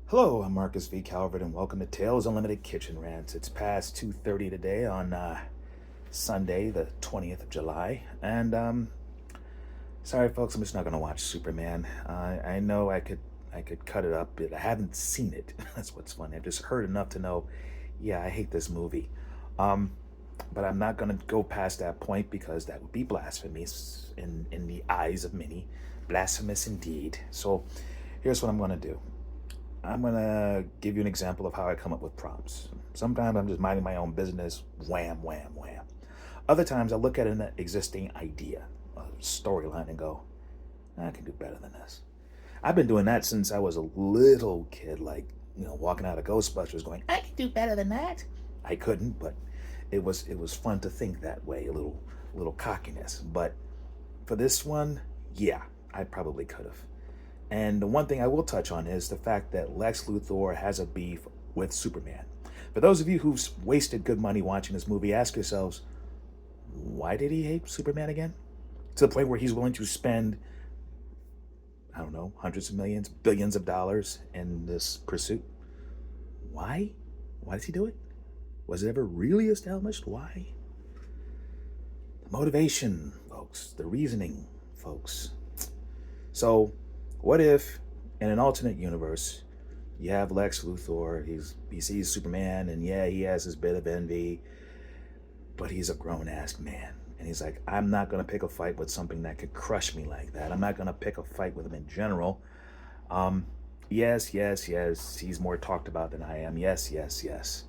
Hello, I'm Marcus V. Calvert, and welcome to Tales Unlimited Kitchen Rant. It's past 2:30 today on Sunday, the 20th of July, and sorry, folks, I'm just not gonna watch Superman. I know I could cut it up, but I haven't seen it. That's what's funny. I've just heard enough to know, yeah, I hate this movie. Um, but I'm not gonna go past that point because that would be blasphemous in the eyes of many, blasphemous indeed. So, here's what I'm gonna do. I'm gonna give you an example of how I come up with prompts. Sometimes I'm just minding my own business, wham, wham, wham. Other times I look at an existing idea, a storyline, and go, I can do better than this. I've been doing that since I was a little kid, like, walking out of Ghostbusters going, I can do better than that. I couldn't, but it was fun to think that way, a little cockiness. But for this one, yeah, I probably could have. And the one thing I will touch on is the fact that Lex Luthor has a beef with Superman. For those of you who've wasted good money watching this movie, ask yourselves, why did he hate Superman again? To the point where he's willing to spend, I don't know, hundreds of millions, billions of dollars in this pursuit. Why? Why does he do it? Was it ever really established? Why? The motivation, folks. The reasoning, folks. So, what if in an alternate universe you have Lex Luthor, he sees Superman, and yeah, he has his bit of envy, but he's a grown-ass man. And he's like, I'm not going to pick a fight with something that could crush me like that. I'm not going to pick a fight with him in general. Um, yes, yes, yes, he's more talked about than I am. Yes, yes, yes.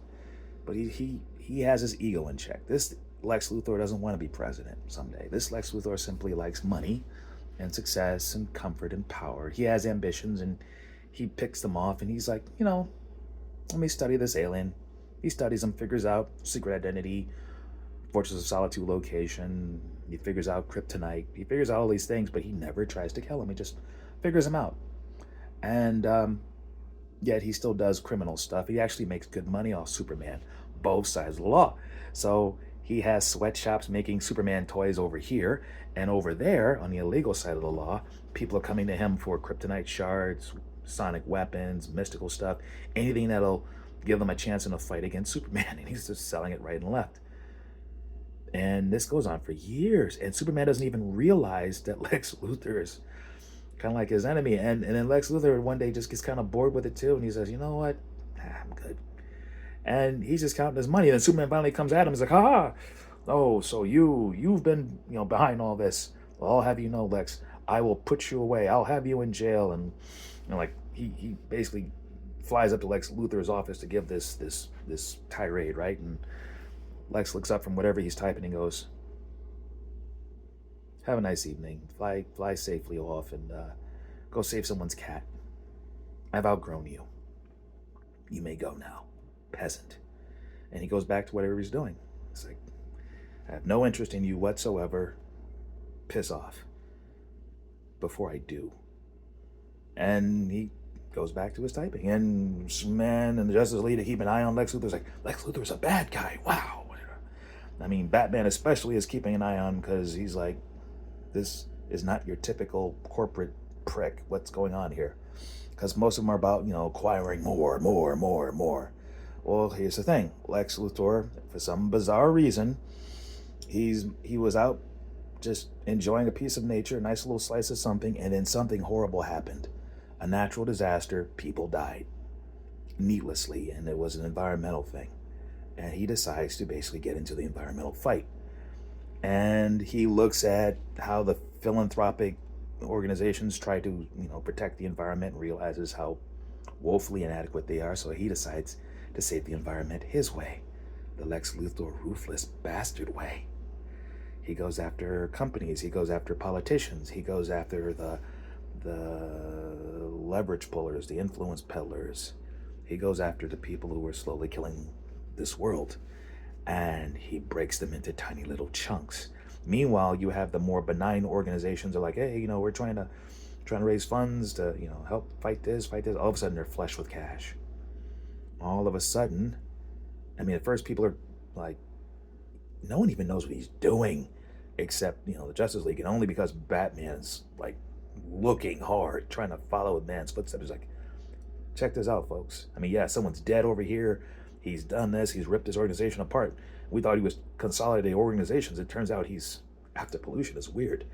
But he has his ego in check. This Lex Luthor doesn't want to be president someday. This Lex Luthor simply likes money and success and comfort and power. He has ambitions and he picks them off, and he's like, let me study this alien. He studies him, figures out secret identity, Fortress of Solitude location. He figures out kryptonite. He figures out all these things, but he never tries to kill him. He just figures him out. And yet he still does criminal stuff. He actually makes good money off Superman, both sides of the law. So he has sweatshops making Superman toys over here, and over there on the illegal side of the law, people are coming to him for kryptonite shards, sonic weapons, mystical stuff, anything that'll give them a chance in a fight against Superman, and he's just selling it right and left. And this goes on for years, and Superman doesn't even realize that Lex Luthor is kind of like his enemy. And then Lex Luthor one day just gets kind of bored with it too, and he says, you know what? I'm good. And he's just counting his money. And then Superman finally comes at him. He's like, "Ha! Oh, so you've been behind all this. Well, I'll have you know, Lex. I will put you away. I'll have you in jail." And like he basically flies up to Lex Luthor's office to give this tirade, right? And Lex looks up from whatever he's typing and goes, "Have a nice evening. Fly safely off and go save someone's cat. I've outgrown you. You may go now, peasant." And he goes back to whatever he's doing. It's like, I have no interest in you whatsoever. Piss off before I do. And he goes back to his typing. And man and the Justice League to keep an eye on Lex Luthor's like, Lex Luthor's a bad guy. Wow. I mean, Batman especially is keeping an eye on him because he's like, this is not your typical corporate prick. What's going on here? Because most of them are about, acquiring more, more, more, more. Well, here's the thing. Lex Luthor, for some bizarre reason, he was out just enjoying a piece of nature, a nice little slice of something, and then something horrible happened. A natural disaster, people died needlessly, and it was an environmental thing. And he decides to basically get into the environmental fight. And he looks at how the philanthropic organizations try to, protect the environment, and realizes how woefully inadequate they are. So he decides to save the environment his way, the Lex Luthor ruthless bastard way. He goes after companies. He goes after politicians. He goes after the leverage pullers, the influence peddlers. He goes after the people who are slowly killing this world, and he breaks them into tiny little chunks. Meanwhile, you have the more benign organizations are like, hey, we're trying to raise funds to, help fight this. All of a sudden, they're flush with cash. All of a sudden, I mean, at first people are like, no one even knows what he's doing, except the Justice League, and only because Batman's like looking hard, trying to follow a man's footsteps. He's like, Check this out, folks. I mean, yeah, someone's dead over here. He's done this. He's ripped his organization apart. We thought he was consolidating organizations. It turns out he's after pollution. It's weird.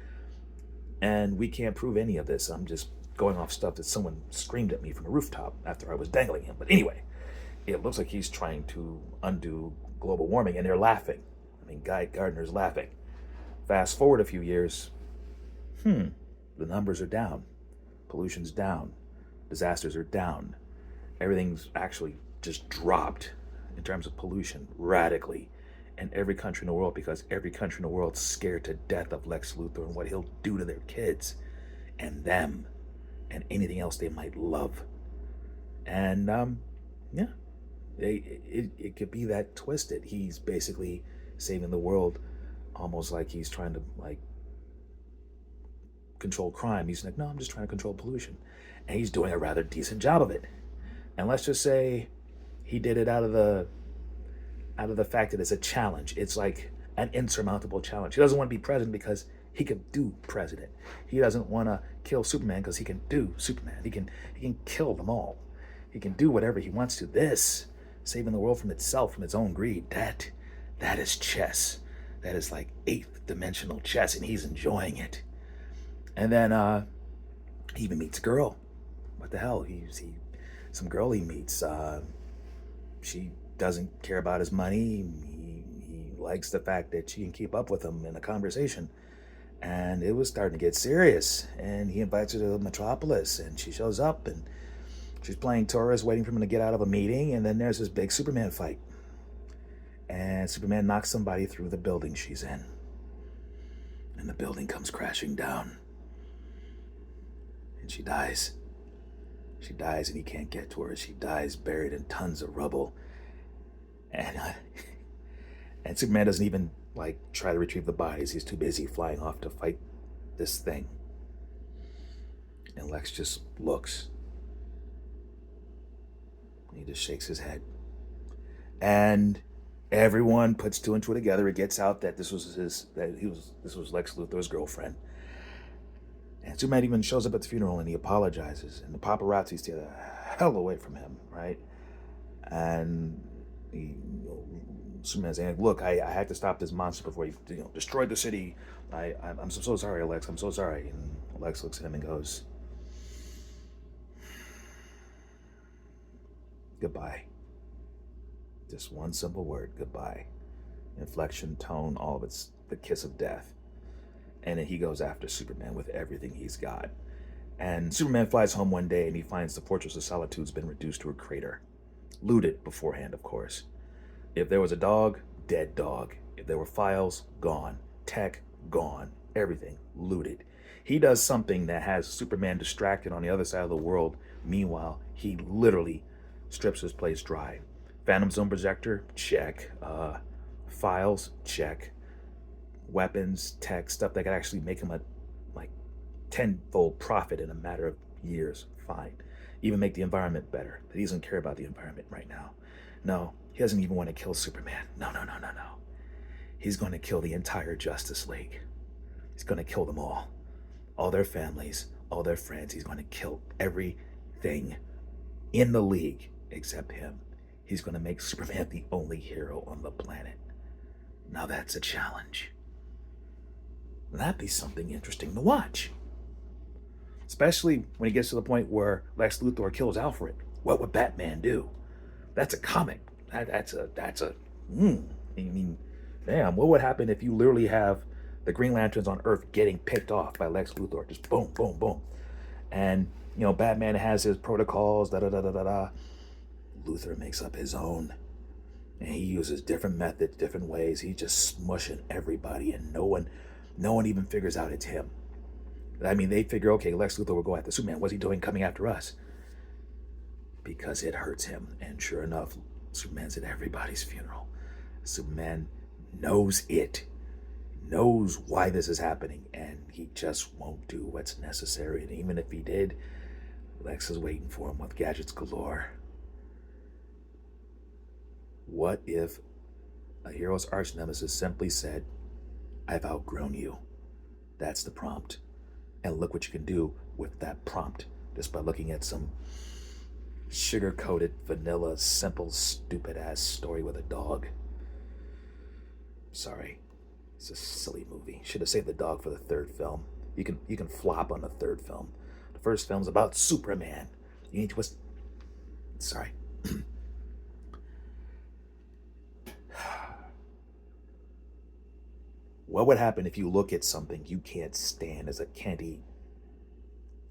And we can't prove any of this. I'm just going off stuff that someone screamed at me from a rooftop after I was dangling him. But anyway, it looks like he's trying to undo global warming, and they're laughing. I mean, Guy Gardner's laughing. Fast forward a few years, the numbers are down. Pollution's down. Disasters are down. Everything's actually just dropped in terms of pollution radically in every country in the world, because every country in the world's scared to death of Lex Luthor and what he'll do to their kids and them and anything else they might love. And yeah, it could be that twisted. He's basically saving the world almost like he's trying to like control crime. He's like, no, I'm just trying to control pollution. And he's doing a rather decent job of it. And let's just say he did it out of the fact that it's a challenge. It's like an insurmountable challenge. He doesn't want to be president because he can do president. He doesn't want to kill Superman because he can do Superman. He can kill them all. He can do whatever he wants to. This, saving the world from itself, from its own greed, that is chess. That is like 8th dimensional chess, and he's enjoying it. And then he even meets a girl. What the hell? Some girl he meets. She doesn't care about his money. He likes the fact that she can keep up with him in a conversation. And it was starting to get serious. And he invites her to Metropolis, and she shows up, and she's playing tourist, waiting for him to get out of a meeting. And then there's this big Superman fight. And Superman knocks somebody through the building she's in. And the building comes crashing down. And she dies. She dies, and he can't get to her. She dies buried in tons of rubble. And Superman doesn't even like try to retrieve the bodies. He's too busy flying off to fight this thing. And Lex just looks. And he just shakes his head. And everyone puts two and two together. It gets out that this was Lex Luthor's girlfriend. And Superman even shows up at the funeral, and he apologizes. And the paparazzi stay the hell away from him, right? And Superman's saying, look, I had to stop this monster before he destroyed the city. I'm so sorry, Lex. I'm so sorry. And Lex looks at him and goes, goodbye. Just one simple word, goodbye. Inflection, tone, all of it's the kiss of death. And then he goes after Superman with everything he's got. And Superman flies home one day, and he finds the Fortress of Solitude's been reduced to a crater. Looted beforehand, of course. If there was a dog, dead dog. If there were files, gone. Tech, gone. Everything, looted. He does something that has Superman distracted on the other side of the world. Meanwhile, he literally strips his place dry. Phantom Zone projector, check. Files, check. Weapons, tech, stuff that could actually make him a like tenfold profit in a matter of years, fine. Even make the environment better. But he doesn't care about the environment right now. No, he doesn't even want to kill Superman. No. He's going to kill the entire Justice League. He's going to kill them all their families, all their friends. He's going to kill everything in the league except him. He's going to make Superman the only hero on the planet. Now that's a challenge. That'd be something interesting to watch. Especially when he gets to the point where Lex Luthor kills Alfred. What would Batman do? That's a comic. That's a. I mean, damn. What would happen if you literally have the Green Lanterns on Earth getting picked off by Lex Luthor? Just boom, boom, boom, and Batman has his protocols. Luthor makes up his own, and he uses different methods, different ways. He's just smushing everybody, and no one even figures out it's him. I mean, they figure, okay, Lex Luthor will go after Superman. What's he doing coming after us? Because it hurts him. And sure enough, Superman's at everybody's funeral. Superman knows knows why this is happening, and he just won't do what's necessary. And even if he did, Lex is waiting for him with gadgets galore. What if a hero's arch nemesis simply said, I've outgrown you? That's the prompt. And look what you can do with that prompt just by looking at some Sugar-coated, vanilla, simple, stupid-ass story with a dog. Sorry. It's a silly movie. Should have saved the dog for the third film. You can flop on the third film. The first film's about Superman. You need to sorry. What would happen if you look at something you can't stand as a candy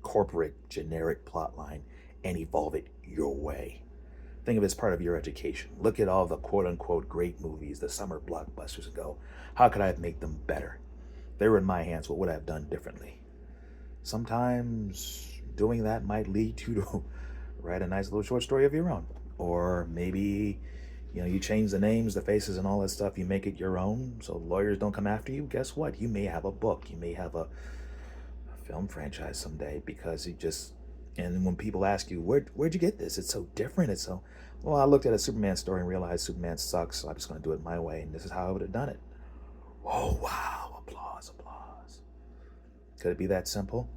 corporate generic plotline and evolve it your way? Think of it as part of your education. Look at all the quote unquote great movies, the summer blockbusters, and go, how could I make them better? If they were in my hands, what would I have done differently? Sometimes doing that might lead you to write a nice little short story of your own. Or maybe, you change the names, the faces, and all that stuff. You make it your own so lawyers don't come after you. Guess what? You may have a book. You may have a film franchise someday because you just. And when people ask you, where'd you get this? It's so different. It's so. Well, I looked at a Superman story and realized Superman sucks, so I'm just going to do it my way, and this is how I would have done it. Oh, wow. Applause, applause. Could it be that simple?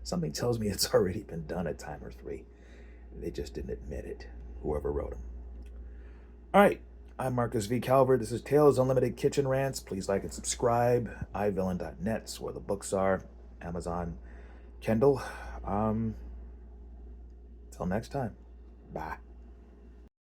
Something tells me it's already been done a time or three. They just didn't admit it, whoever wrote them. All right, I'm Marcus V. Calvert. This is Tales Unlimited Kitchen Rants. Please like and subscribe. iVillain.net's where the books are. Amazon, Kindle. Till next time. Bye.